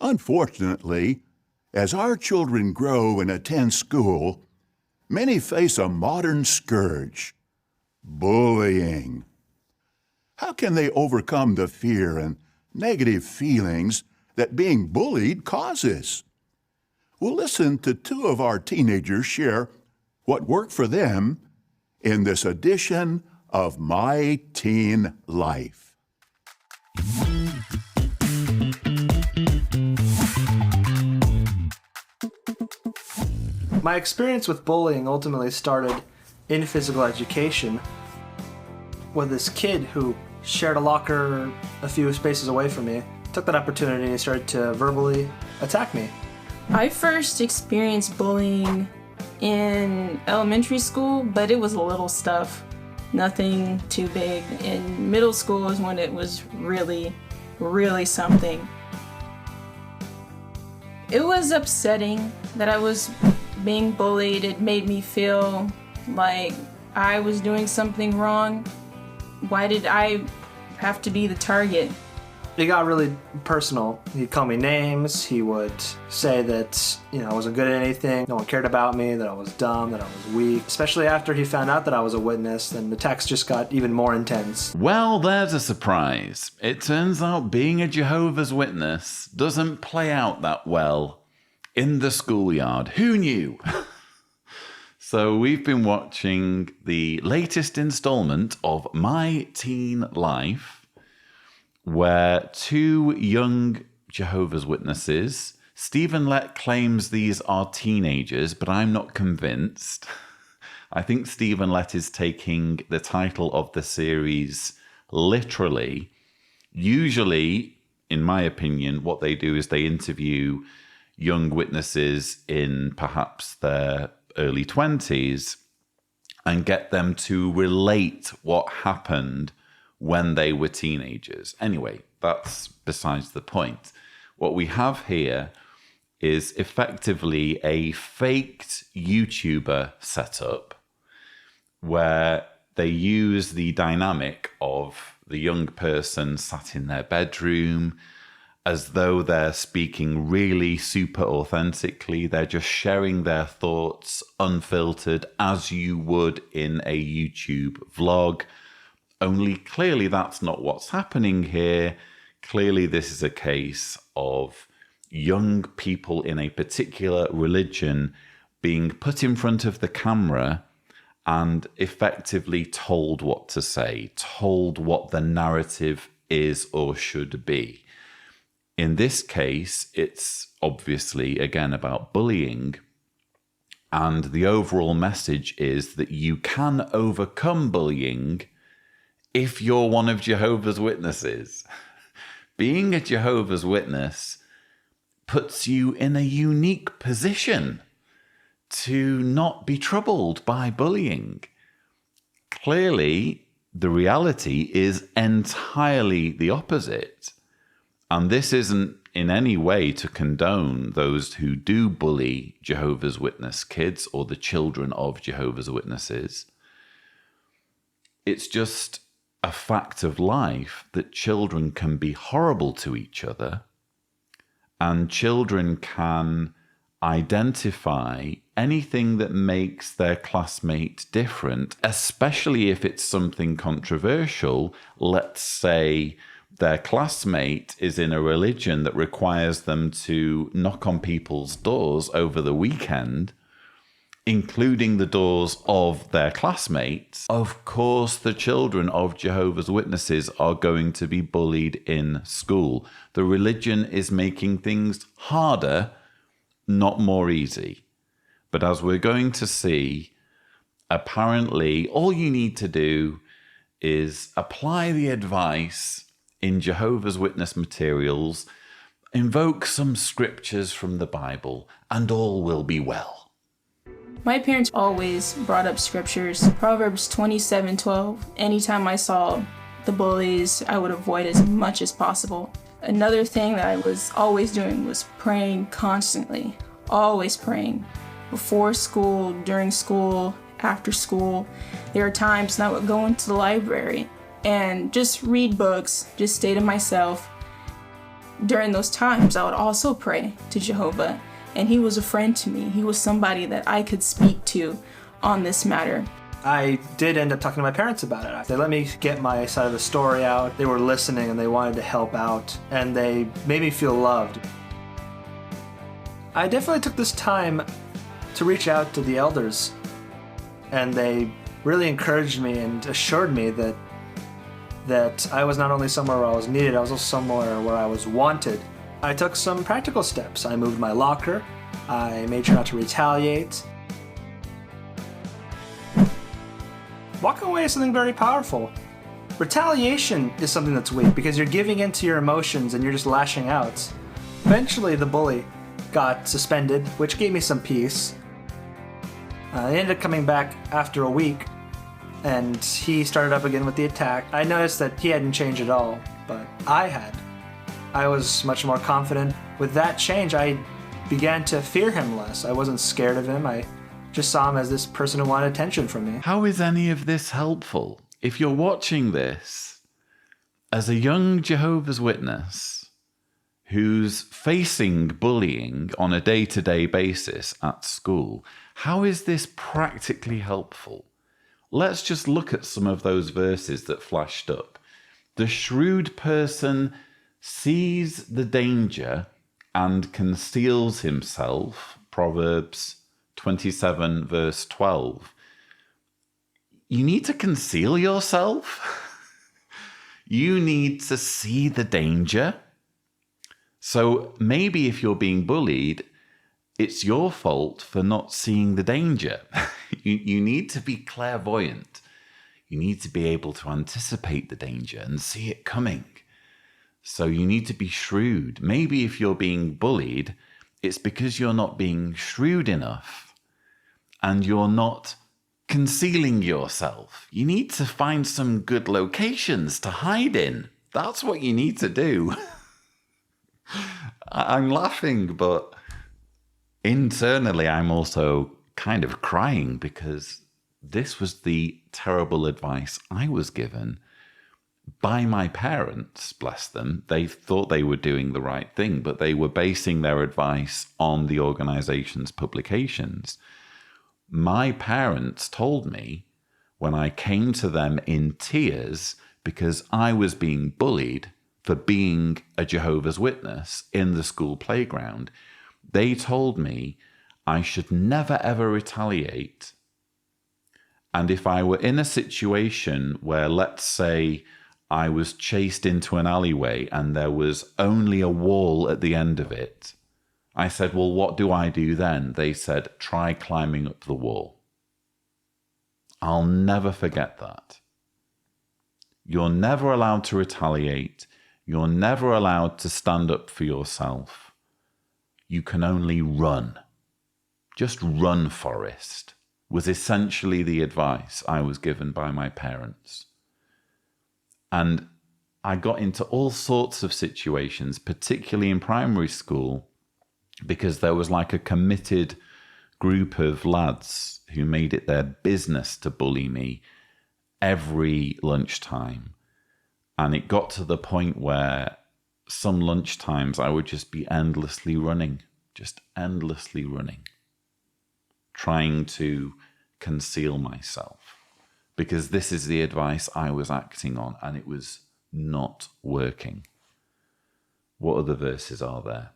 Unfortunately, as our children grow and attend school, many face a modern scourge, bullying. How can they overcome the fear and negative feelings that being bullied causes? We'll listen to two of our teenagers share what worked for them in this edition of My Teen Life. My experience with bullying ultimately started in physical education with this kid who shared a locker a few spaces away from me, took that opportunity and started to verbally attack me. I first experienced bullying in elementary school, but it was little stuff, nothing too big. In middle school is when it was really, really something. It was upsetting that I was being bullied. It made me feel like I was doing something wrong. Why did I have to be the target? It got really personal. He'd call me names. He would say that, I wasn't good at anything. No one cared about me, that I was dumb, that I was weak. Especially after he found out that I was a witness, then the text just got even more intense. Well, there's a surprise. It turns out being a Jehovah's Witness doesn't play out that well in the schoolyard. Who knew? So we've been watching the latest installment of My Teen Life, where two young Jehovah's Witnesses, Stephen Lett claims these are teenagers, but I'm not convinced. I think Stephen Lett is taking the title of the series literally. Usually, in my opinion, what they do is they interview young witnesses in perhaps their early 20s and get them to relate what happened when they were teenagers. Anyway, that's besides the point. What we have here is effectively a faked YouTuber setup where they use the dynamic of the young person sat in their bedroom as though they're speaking really super authentically. They're just sharing their thoughts unfiltered as you would in a YouTube vlog. Only clearly that's not what's happening here. Clearly this is a case of young people in a particular religion being put in front of the camera and effectively told what to say, told what the narrative is or should be. In this case, it's obviously, again, about bullying. And the overall message is that you can overcome bullying if you're one of Jehovah's Witnesses. Being a Jehovah's Witness puts you in a unique position to not be troubled by bullying. Clearly, the reality is entirely the opposite. And this isn't in any way to condone those who do bully Jehovah's Witness kids or the children of Jehovah's Witnesses. It's just a fact of life that children can be horrible to each other, and children can identify anything that makes their classmate different, especially if it's something controversial. Let's say their classmate is in a religion that requires them to knock on people's doors over the weekend, including the doors of their classmates. Of course, the children of Jehovah's Witnesses are going to be bullied in school. The religion is making things harder, not more easy. But as we're going to see, apparently all you need to do is apply the advice in Jehovah's Witness materials, invoke some scriptures from the Bible, and all will be well. My parents always brought up scriptures. Proverbs 27:12. Anytime I saw the bullies, I would avoid as much as possible. Another thing that I was always doing was praying constantly. Always praying. Before school, during school, after school. There are times that I would go into the library and just read books, just stay to myself. during those times, I would also pray to Jehovah, and he was a friend to me. He was somebody that I could speak to on this matter. I did end up talking to my parents about it. They let me get my side of the story out. They were listening and they wanted to help out, and they made me feel loved. I definitely took this time to reach out to the elders, and they really encouraged me and assured me that I was not only somewhere where I was needed, I was also somewhere where I was wanted. I took some practical steps. I moved my locker. I made sure not to retaliate. Walking away is something very powerful. Retaliation is something that's weak because you're giving in to your emotions and you're just lashing out. Eventually, the bully got suspended, which gave me some peace. I ended up coming back after a week, and he started up again with the attack. I noticed that he hadn't changed at all, but I had. I was much more confident. With that change, I began to fear him less. I wasn't scared of him. I just saw him as this person who wanted attention from me. How is any of this helpful? If you're watching this as a young Jehovah's Witness who's facing bullying on a day-to-day basis at school, how is this practically helpful? Let's just look at some of those verses that flashed up. The shrewd person sees the danger and conceals himself, Proverbs 27 verse 12. You need to conceal yourself. You need to see the danger. So maybe if you're being bullied, it's your fault for not seeing the danger. You need to be clairvoyant. You need to be able to anticipate the danger and see it coming. So you need to be shrewd. Maybe if you're being bullied, it's because you're not being shrewd enough and you're not concealing yourself. You need to find some good locations to hide in. That's what you need to do. I'm laughing, but internally I'm also kind of crying because this was the terrible advice I was given by my parents, bless them. They thought they were doing the right thing, but they were basing their advice on the organization's publications. My parents told me when I came to them in tears because I was being bullied for being a Jehovah's Witness in the school playground, they told me I should never ever retaliate. And if I were in a situation where, let's say, I was chased into an alleyway and there was only a wall at the end of it, I said, well, what do I do then? They said, try climbing up the wall. I'll never forget that. You're never allowed to retaliate. You're never allowed to stand up for yourself. You can only run. Just run, Forrest, was essentially the advice I was given by my parents. And I got into all sorts of situations, particularly in primary school, because there was like a committed group of lads who made it their business to bully me every lunchtime. And it got to the point where some lunchtimes I would just be endlessly running, trying to conceal myself, because this is the advice I was acting on and it was not working. What other verses are there?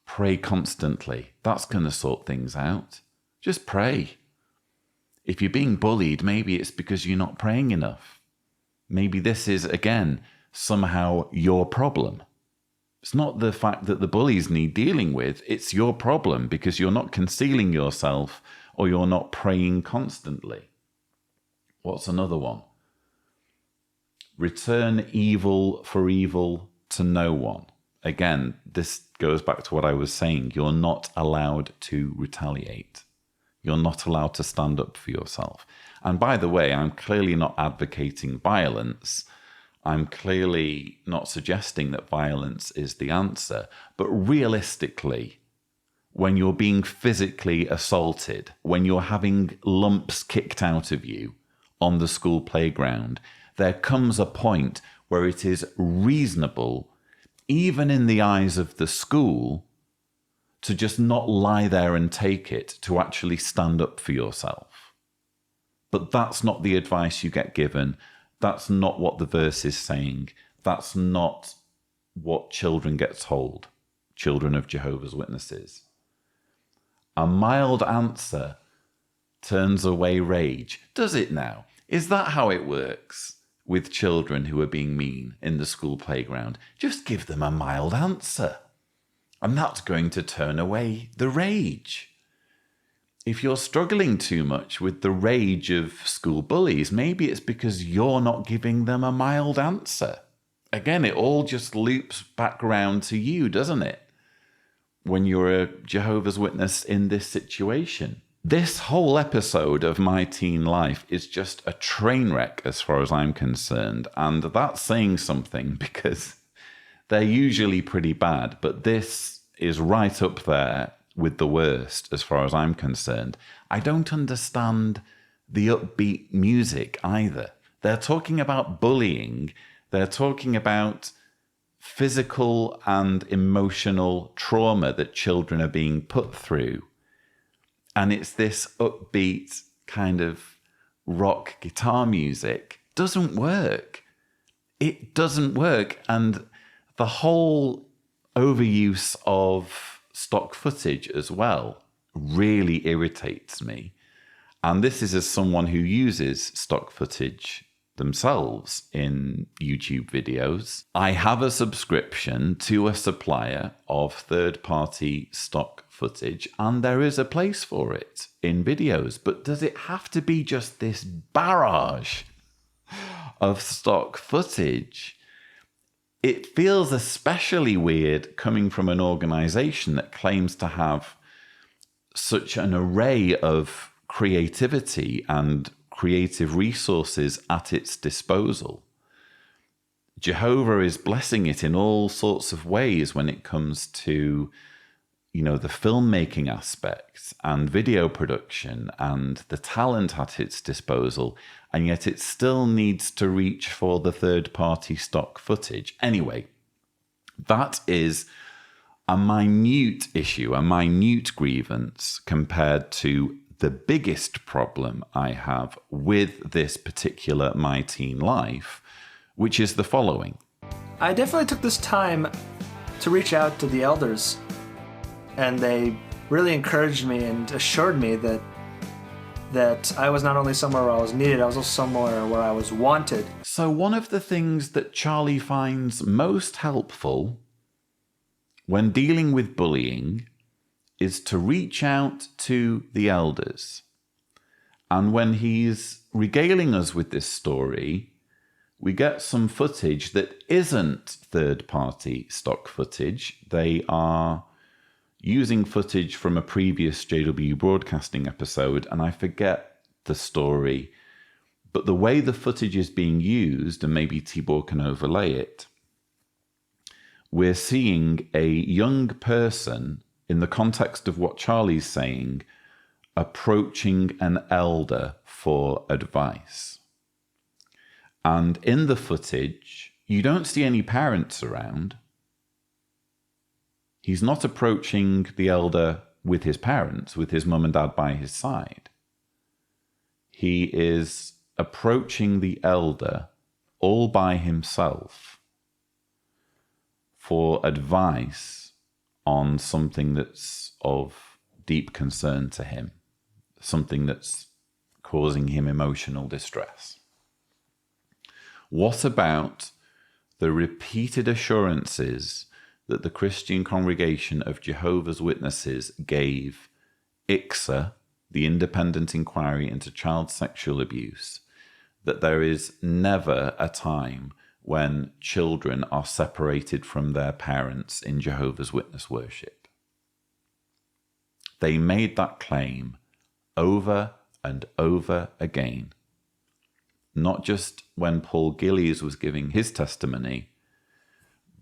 Pray constantly. That's going to sort things out. Just pray. If you're being bullied, maybe it's because you're not praying enough. Maybe this is, again, somehow your problem. It's not the fact that the bullies need dealing with. It's your problem because you're not concealing yourself or you're not praying constantly. What's another one? Return evil for evil to no one. Again, this goes back to what I was saying. You're not allowed to retaliate. You're not allowed to stand up for yourself. And by the way, I'm clearly not advocating violence. I'm clearly not suggesting that violence is the answer. But realistically, when you're being physically assaulted, when you're having lumps kicked out of you on the school playground, there comes a point where it is reasonable, even in the eyes of the school, to just not lie there and take it, to actually stand up for yourself. But that's not the advice you get given. That's not what the verse is saying. That's not what children get told, children of Jehovah's Witnesses. A mild answer turns away rage. Does it now? Is that how it works with children who are being mean in the school playground? Just give them a mild answer, and that's going to turn away the rage. If you're struggling too much with the rage of school bullies, maybe it's because you're not giving them a mild answer. Again, it all just loops back around to you, doesn't it? When you're a Jehovah's Witness in this situation. This whole episode of My Teen Life is just a train wreck as far as I'm concerned. And that's saying something, because they're usually pretty bad. But this is right up there with the worst as far as I'm concerned. I don't understand the upbeat music either. They're talking about bullying. They're talking about physical and emotional trauma that children are being put through. And it's this upbeat kind of rock guitar music. Doesn't work. It doesn't work. And the whole overuse of stock footage as well really irritates me. And this is as someone who uses stock footage themselves in YouTube videos. I have a subscription to a supplier of third-party stock footage, and there is a place for it in videos. But does it have to be just this barrage of stock footage? It feels especially weird coming from an organization that claims to have such an array of creativity and creative resources at its disposal. Jehovah is blessing it in all sorts of ways when it comes to, the filmmaking aspects and video production and the talent at its disposal, and yet it still needs to reach for the third-party stock footage. Anyway, that is a minute issue, a minute grievance compared to the biggest problem I have with this particular My Teen Life, which is the following. I definitely took this time to reach out to the elders, and they really encouraged me and assured me that I was not only somewhere where I was needed, I was also somewhere where I was wanted. So one of the things that Charlie finds most helpful when dealing with bullying is to reach out to the elders. And when he's regaling us with this story, we get some footage that isn't third-party stock footage. They are using footage from a previous JW Broadcasting episode, and I forget the story, but the way the footage is being used, and maybe Tibor can overlay it, we're seeing a young person, in the context of what Charlie's saying, approaching an elder for advice. And in the footage, you don't see any parents around. He's not approaching the elder with his parents, with his mum and dad by his side. He is approaching the elder all by himself for advice on something that's of deep concern to him, something that's causing him emotional distress. What about the repeated assurances that the Christian Congregation of Jehovah's Witnesses gave ICSA, the Independent Inquiry into Child Sexual Abuse, that there is never a time when children are separated from their parents in Jehovah's Witness worship? They made that claim over and over again. Not just when Paul Gillies was giving his testimony,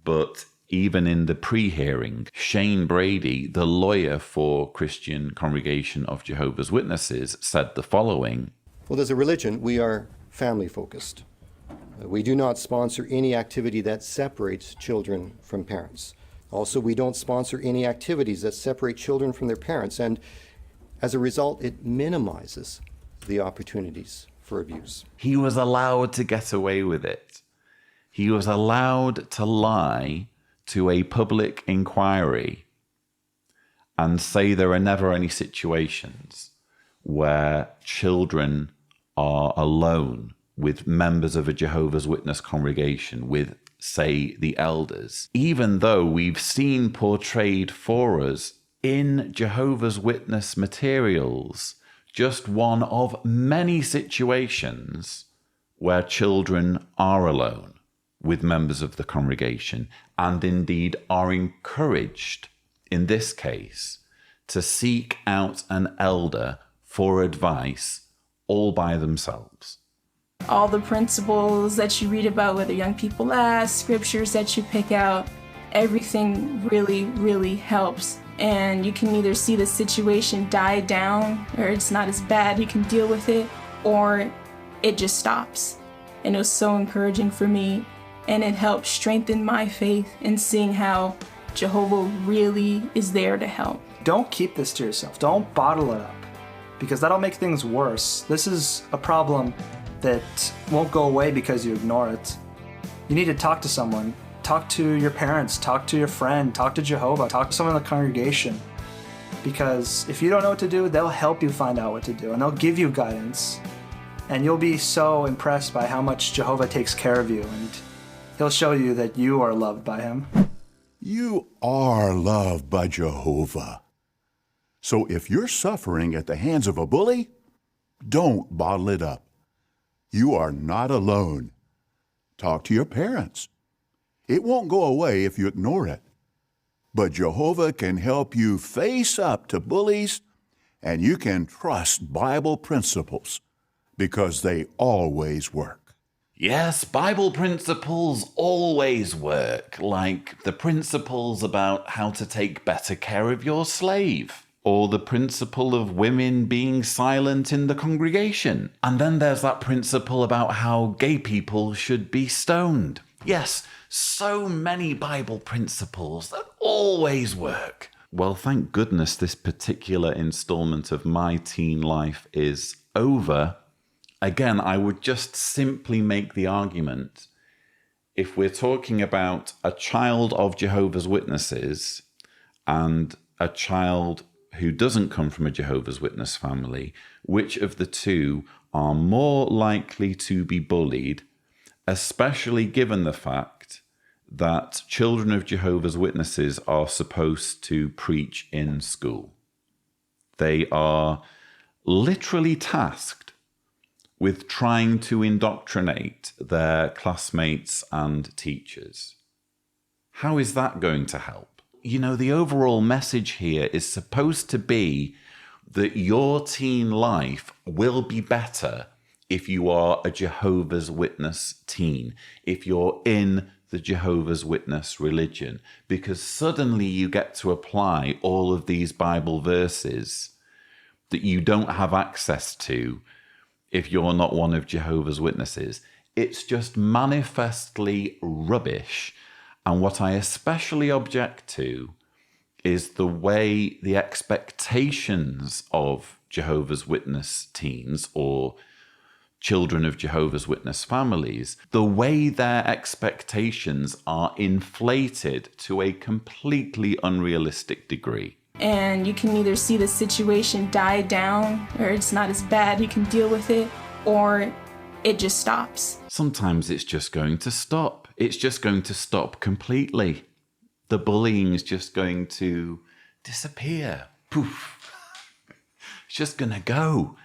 but even in the pre-hearing, Shane Brady, the lawyer for Christian Congregation of Jehovah's Witnesses, said the following. Well, as a religion, we are family-focused. We do not sponsor any activity that separates children from parents. Also, we don't sponsor any activities that separate children from their parents, and as a result, it minimizes the opportunities for abuse. He was allowed to get away with it. He was allowed to lie to a public inquiry and say there are never any situations where children are alone with members of a Jehovah's Witness congregation, with, say, the elders, even though we've seen portrayed for us in Jehovah's Witness materials just one of many situations where children are alone with members of the congregation, and indeed are encouraged, in this case, to seek out an elder for advice all by themselves. All the principles that you read about, whether young people ask, scriptures that you pick out, everything really, really helps. And you can either see the situation die down, or it's not as bad, you can deal with it, or it just stops. And it was so encouraging for me, and it helped strengthen my faith in seeing how Jehovah really is there to help. Don't keep this to yourself. Don't bottle it up, because that'll make things worse. This is a problem that won't go away because you ignore it. You need to talk to someone. Talk to your parents, talk to your friend, talk to Jehovah, talk to someone in the congregation. Because if you don't know what to do, they'll help you find out what to do, and they'll give you guidance. And you'll be so impressed by how much Jehovah takes care of you, and he'll show you that you are loved by him. You are loved by Jehovah. So if you're suffering at the hands of a bully, don't bottle it up. You are not alone. Talk to your parents. It won't go away if you ignore it. But Jehovah can help you face up to bullies, and you can trust Bible principles because they always work. Yes, Bible principles always work, like the principles about how to take better care of your slave, or the principle of women being silent in the congregation. And then there's that principle about how gay people should be stoned. Yes, so many Bible principles that always work. Well, thank goodness this particular installment of my teen life is over. Again, I would just simply make the argument, if we're talking about a child of Jehovah's Witnesses and a child who doesn't come from a Jehovah's Witness family, which of the two are more likely to be bullied, especially given the fact that children of Jehovah's Witnesses are supposed to preach in school? They are literally tasked with trying to indoctrinate their classmates and teachers. How is that going to help? You know, the overall message here is supposed to be that your teen life will be better if you are a Jehovah's Witness teen, if you're in the Jehovah's Witness religion, because suddenly you get to apply all of these Bible verses that you don't have access to if you're not one of Jehovah's Witnesses. It's just manifestly rubbish. And what I especially object to is the way the expectations of Jehovah's Witness teens or children of Jehovah's Witness families, the way their expectations are inflated to a completely unrealistic degree. And you can either see the situation die down, or it's not as bad, you can deal with it, or it just stops. Sometimes it's just going to stop. It's just going to stop completely. The bullying is just going to disappear. Poof. It's just going to go.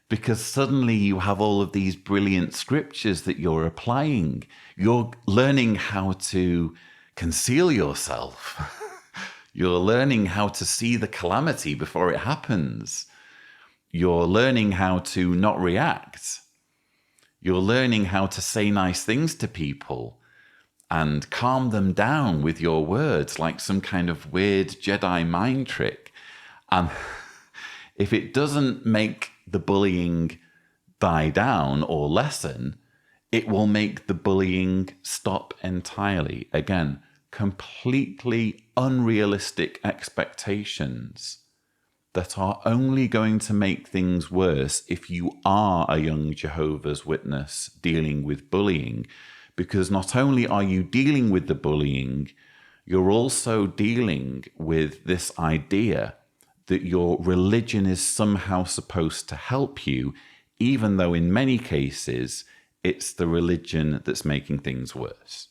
Because suddenly you have all of these brilliant scriptures that you're applying. You're learning how to conceal yourself. You're learning how to see the calamity before it happens. You're learning how to not react. You're learning how to say nice things to people and calm them down with your words like some kind of weird Jedi mind trick. And if it doesn't make the bullying die down or lessen, it will make the bullying stop entirely. Again, completely unrealistic expectations that are only going to make things worse if you are a young Jehovah's Witness dealing with bullying, because not only are you dealing with the bullying, you're also dealing with this idea that your religion is somehow supposed to help you, even though in many cases it's the religion that's making things worse.